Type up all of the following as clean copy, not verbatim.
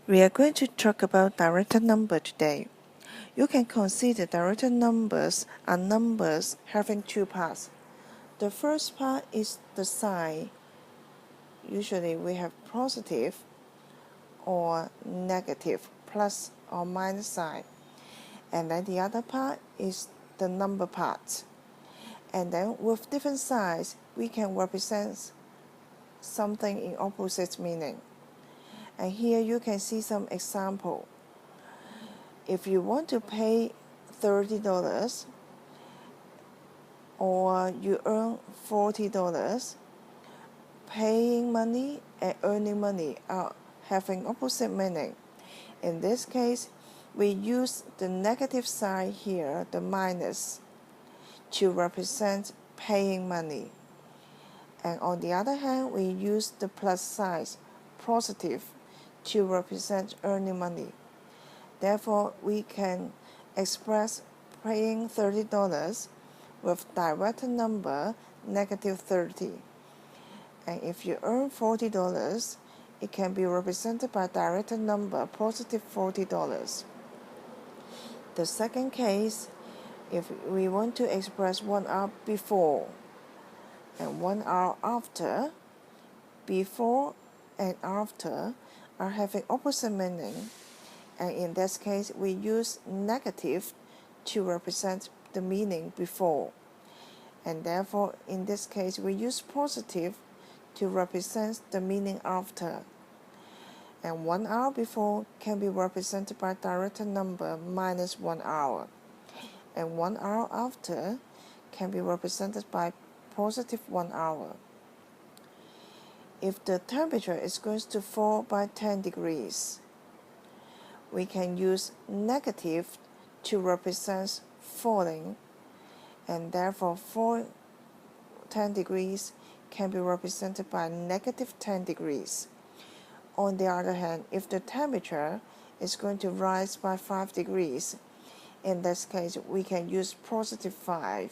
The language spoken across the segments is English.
We are going to talk about direct number today. You can consider direct numbers are numbers having two parts. The first part is the sign. Usually we have positive or negative, plus or minus sign. And then the other part is the number part. And then with different signs, we can represent something in opposite meaning. And here you can see some example. If you want to pay $30 or you earn $40, paying money and earning money are having opposite meaning. In this case, we use the negative sign here, the minus, to represent paying money. And on the other hand, we use the plus sign, positive, to represent earning money. Therefore, we can express paying $30 with direct number negative 30. And if you earn $40, it can be represented by direct number positive $40. The second case, if we want to express 1 hour before and 1 hour after, before and after are having opposite meaning. And in this case, we use negative to represent the meaning before. And therefore, in this case, we use positive to represent the meaning after. And 1 hour before can be represented by direct number minus 1 hour. And 1 hour after can be represented by positive 1 hour. If the temperature is going to fall by 10 degrees, we can use negative to represent falling, and therefore 10 degrees can be represented by negative 10 degrees. On the other hand, if the temperature is going to rise by 5 degrees, in this case we can use positive 5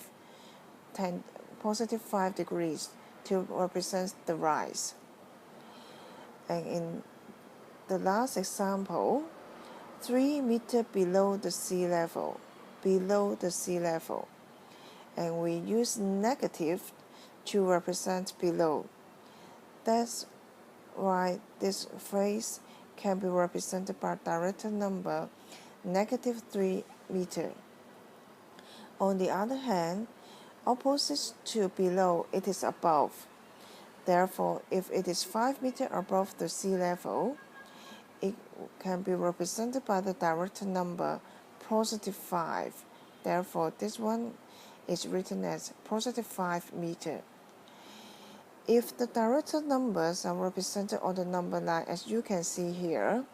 degrees to represent the rise. And in the last example, 3 meters below the sea level, and we use negative to represent below. That's why this phrase can be represented by direct number negative 3 meters. On the other hand, opposite to below, it is above. Therefore, if it is 5 meters above the sea level, it can be represented by the direct number positive 5. Therefore, this one is written as positive 5 meters. If the direct numbers are represented on the number line, as you can see here,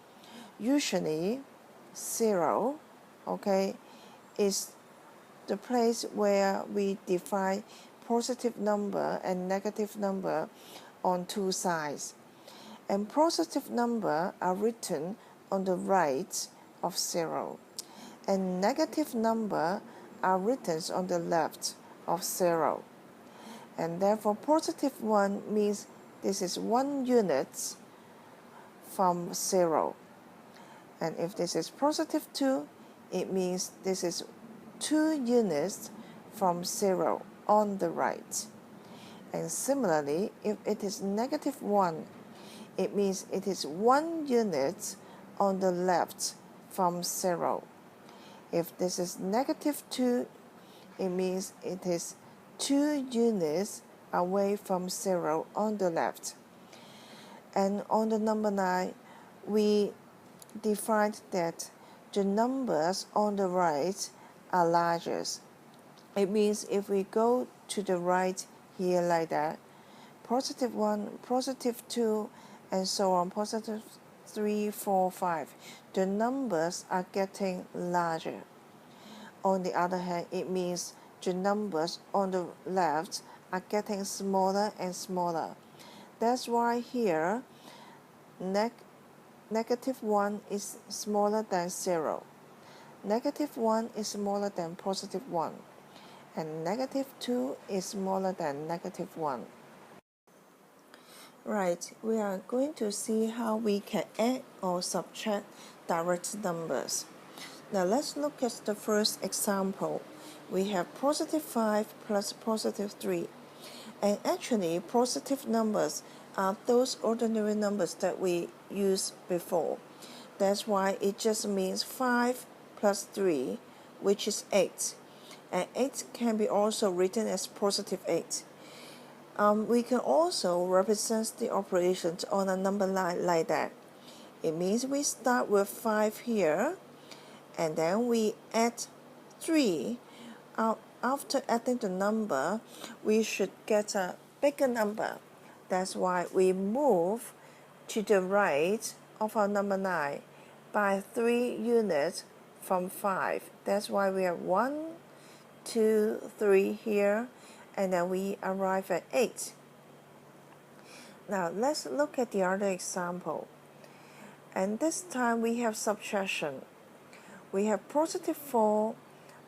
usually 0, is the place where we define positive number and negative number on two sides. And positive number are written on the right of 0, and negative number are written on the left of 0. And therefore positive 1 means this is 1 unit from 0. And if this is positive 2, it means this is 2 units from 0 on the right. And similarly, if it is negative 1, it means it is 1 unit on the left from 0. If this is negative 2, it means it is 2 units away from 0 on the left. And on the number 9, we defined that the numbers on the right are largest. It means if we go to the right here like that, positive 1, positive 2, and so on, positive 3, 4, 5, the numbers are getting larger. On the other hand, it means the numbers on the left are getting smaller and smaller. That's why here negative 1 is smaller than 0. Negative 1 is smaller than positive 1. And negative 2 is smaller than negative 1. Right, we are going to see how we can add or subtract direct numbers. Now let's look at the first example. We have positive 5 plus positive 3. And actually, positive numbers are those ordinary numbers that we used before. That's why it just means 5 plus 3, which is 8. And 8 can be also written as positive 8. We can also represent the operations on a number line like that. It means we start with 5 here, and then we add 3. After adding the number, we should get a bigger number. That's why we move to the right of our number 9 by 3 units from 5. That's why we have 1, 2, 3 here, and then we arrive at 8. Now let's look at the other example. And this time we have subtraction. We have positive 4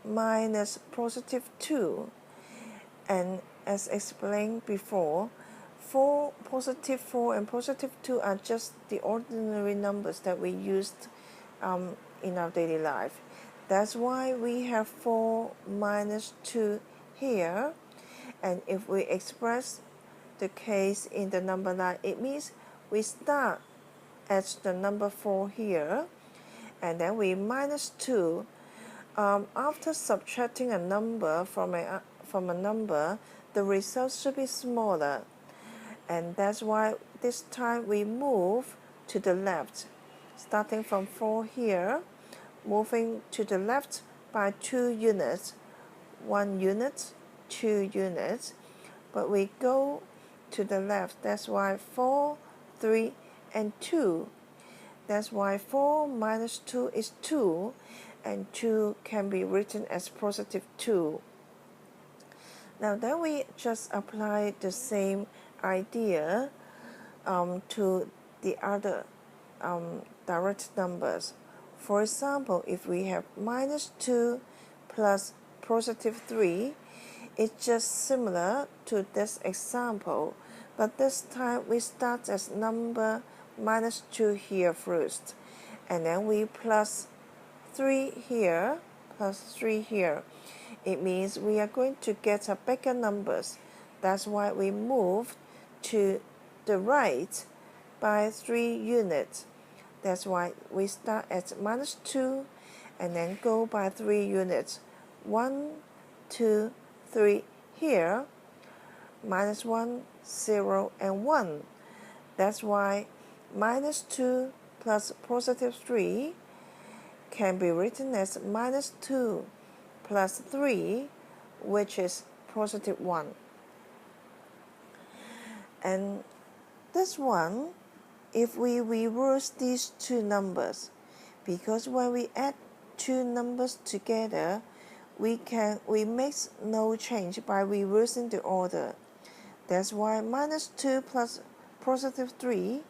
minus positive 2. And as explained before, positive 4 and positive 2 are just the ordinary numbers that we used in our daily life. That's why we have 4 minus 2 here. And if we express the case in the number line, it means we start at the number 4 here, and then we minus 2. After subtracting a number from a number, the result should be smaller, and that's why this time we move to the left, starting from 4 here, moving to the left by 2 units, 1 unit, 2 units, but we go to the left. That's why 4, 3, and 2. That's why 4 minus 2 is 2, and 2 can be written as positive 2. Now then we just apply the same idea to the other direct numbers. For example, if we have minus 2 plus positive 3, it's just similar to this example, but this time we start as number minus 2 here first, and then we plus 3 here, plus 3 here. It means we are going to get a bigger numbers. That's why we move to the right by 3 units. That's why we start at minus 2 and then go by 3 units. 1, 2, 3 here, minus 1, 0, and 1. That's why minus 2 plus positive 3 can be written as minus 2 plus 3, which is positive 1. And this one, if we reverse these two numbers, because when we add two numbers together, we make no change by reversing the order. That's why minus 2 plus positive 3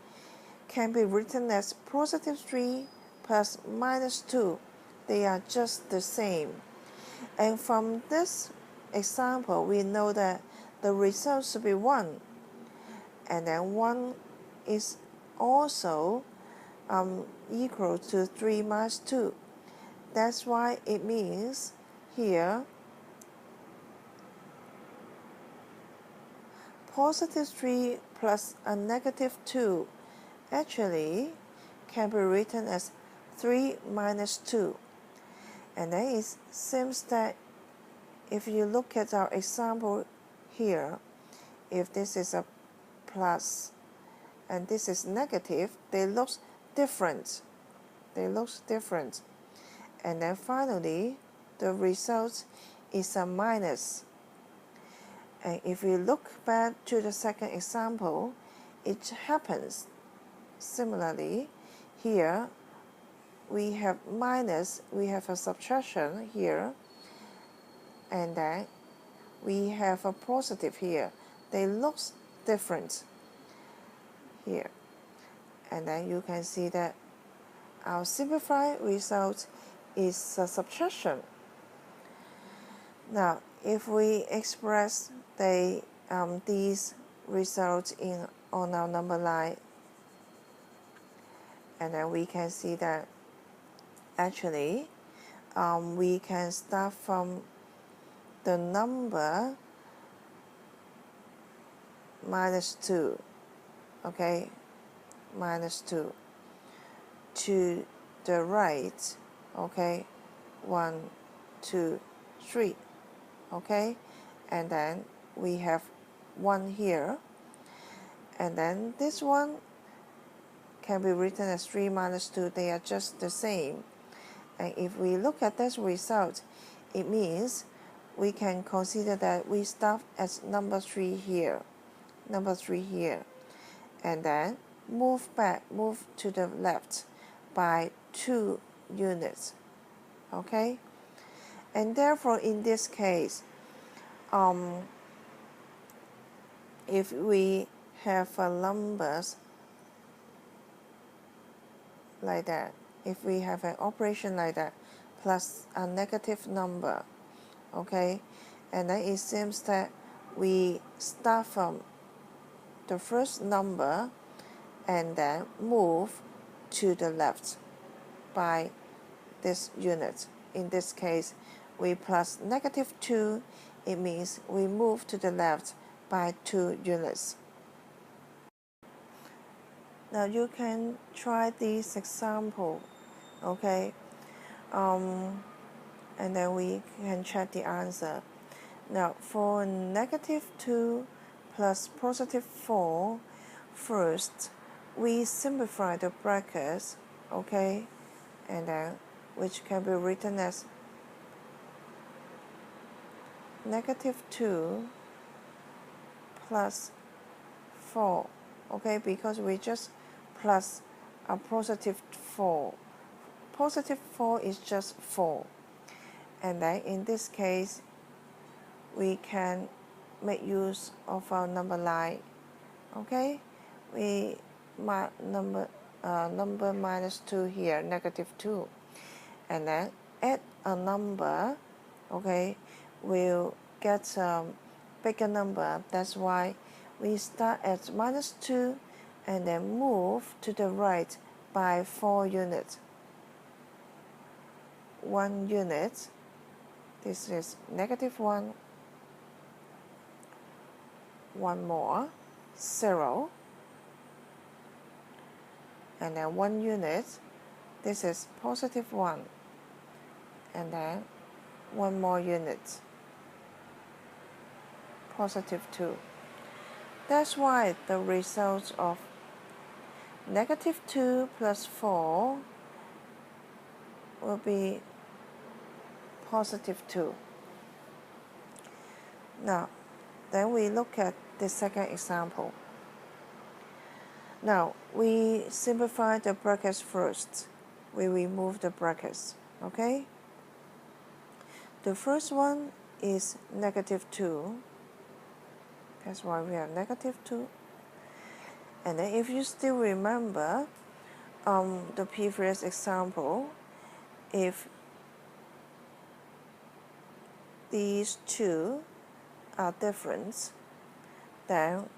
can be written as positive 3 plus minus 2. They are just the same. And from this example, we know that the result should be 1. And then 1 is also equal to 3 minus 2. That's why it means here positive 3 plus a negative 2 actually can be written as 3 minus 2. And then it seems that if you look at our example here, if this is a plus and this is negative, they look different. And then finally, the result is a minus. And if we look back to the second example, it happens similarly. Here we have minus, we have a subtraction here, and then we have a positive here. They look different here. And then you can see that our simplified result is a subtraction. Now, if we express these results in on our number line, and then we can see that actually we can start from the number -2, okay, -2 to the right, okay, 1, 2, 3, okay, and then we have 1 here, and then this one can be written as 3 minus 2. They are just the same. And if we look at this result, it means we can consider that we start at number 3 here, and then move to the left by 2 units, okay? And therefore, in this case, if we have numbers like that, if we have an operation like that, plus a negative number, okay, and then it seems that we start from the first number and then move to the left by this unit. In this case, we plus -2, it means we move to the left by 2 units. Now you can try this example, okay, and then we can check the answer. Now for -2 plus +4, first we simplify the brackets, okay, and then which can be written as -2 plus 4, okay, because we just plus a +4. +4 is just 4, and then in this case we can make use of our number line, okay. We number -2 here, -2, and then add a number, okay, we'll get a bigger number. That's why we start at -2 and then move to the right by 4 units. 1 unit, this is -1, 1 more, 0, and then 1 unit, this is +1, and then 1 more unit, +2. That's why the result of -2 plus 4 will be +2. Now, then we look at the second example. Now, we simplify the brackets first. We remove the brackets, okay? The first one is -2. That's why we have -2. And then if you still remember the previous example, if these two are different, then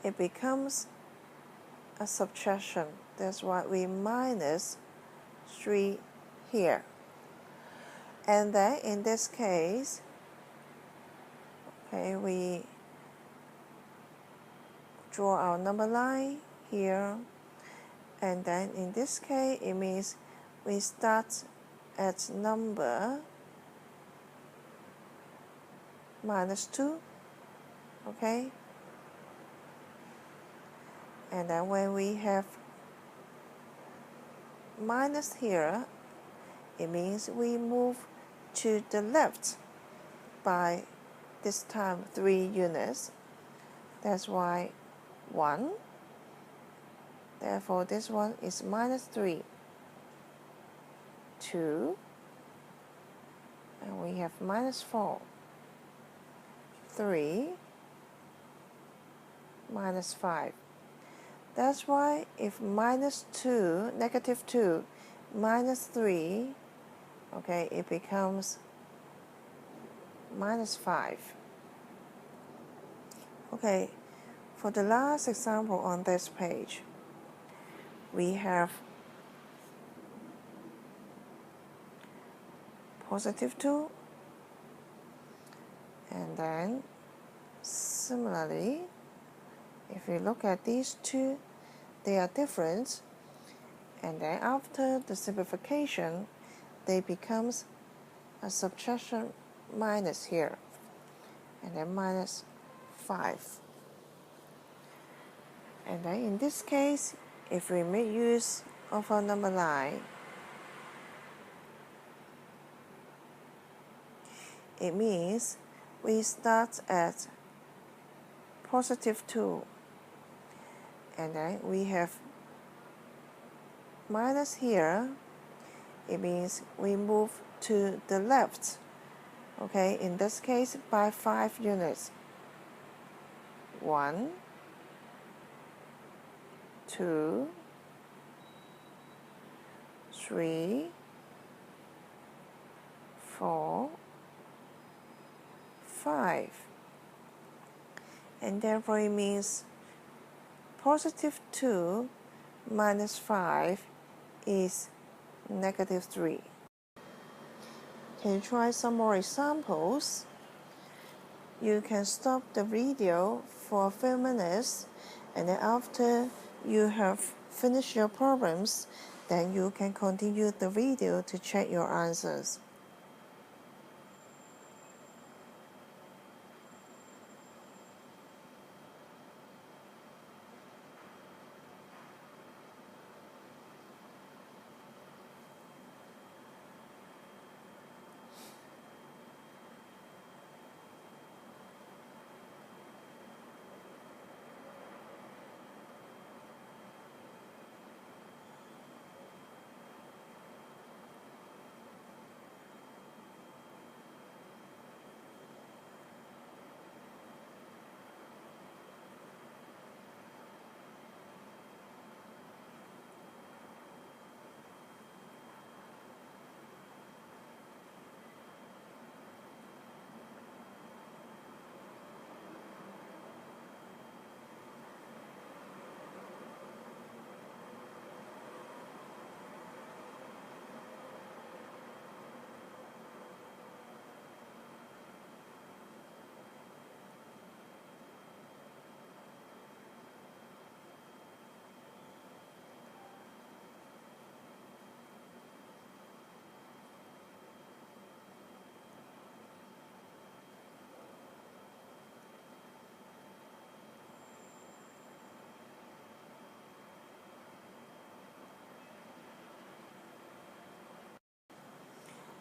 it becomes a subtraction. That's why we minus 3 here. And then in this case, okay, we draw our number line here, and then in this case it means we start at number -2, okay, and then when we have minus here, it means we move to the left by this time 3 units. That's why 1, therefore this one is -3, 2, and we have -4, 3, -5. That's why if -2, -2, -3, okay, it becomes -5. Okay, For the last example on this page, we have +2, and then similarly, if we look at these two, they are different, and then after the simplification, they becomes a subtraction minus here, and then -5. And then in this case, if we make use of our number line, it means we start at +2, and then we have minus here. It means we move to the left, okay, in this case by 5 units. 1, 2, 3, 4, 5. And therefore it means +2 minus 5 is -3. Can you try some more examples? You can stop the video for a few minutes, and then after you have finished your problems, then you can continue the video to check your answers.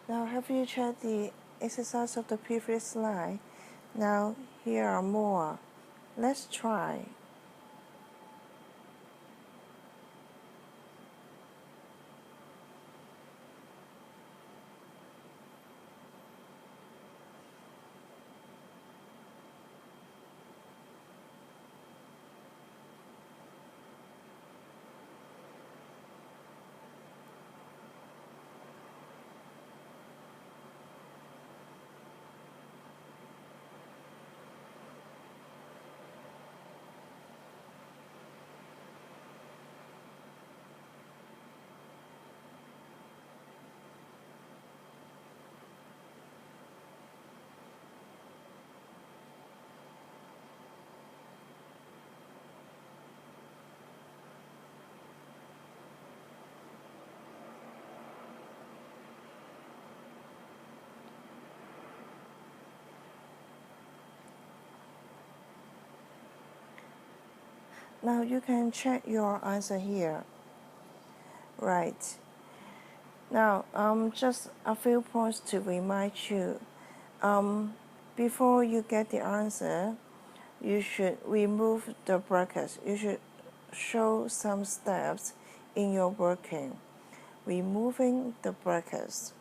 Now have you checked the exercise of the previous slide? Now here are more. Let's try. Now you can check your answer here. Right. Now, just a few points to remind you. Before you get the answer, you should remove the brackets. You should show some steps in your working, removing the brackets.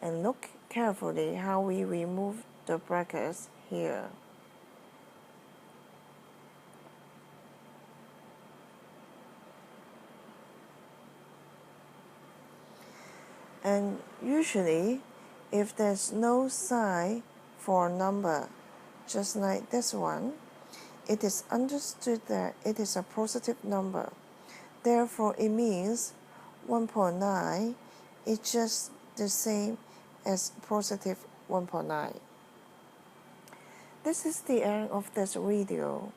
And look carefully how we remove the brackets here. And usually, if there's no sign for a number, just like this one, It is understood that it is a positive number. Therefore, it means 1.9 is just the same as positive 1.9. This is the end of this video.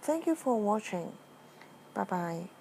Thank you for watching. Bye bye.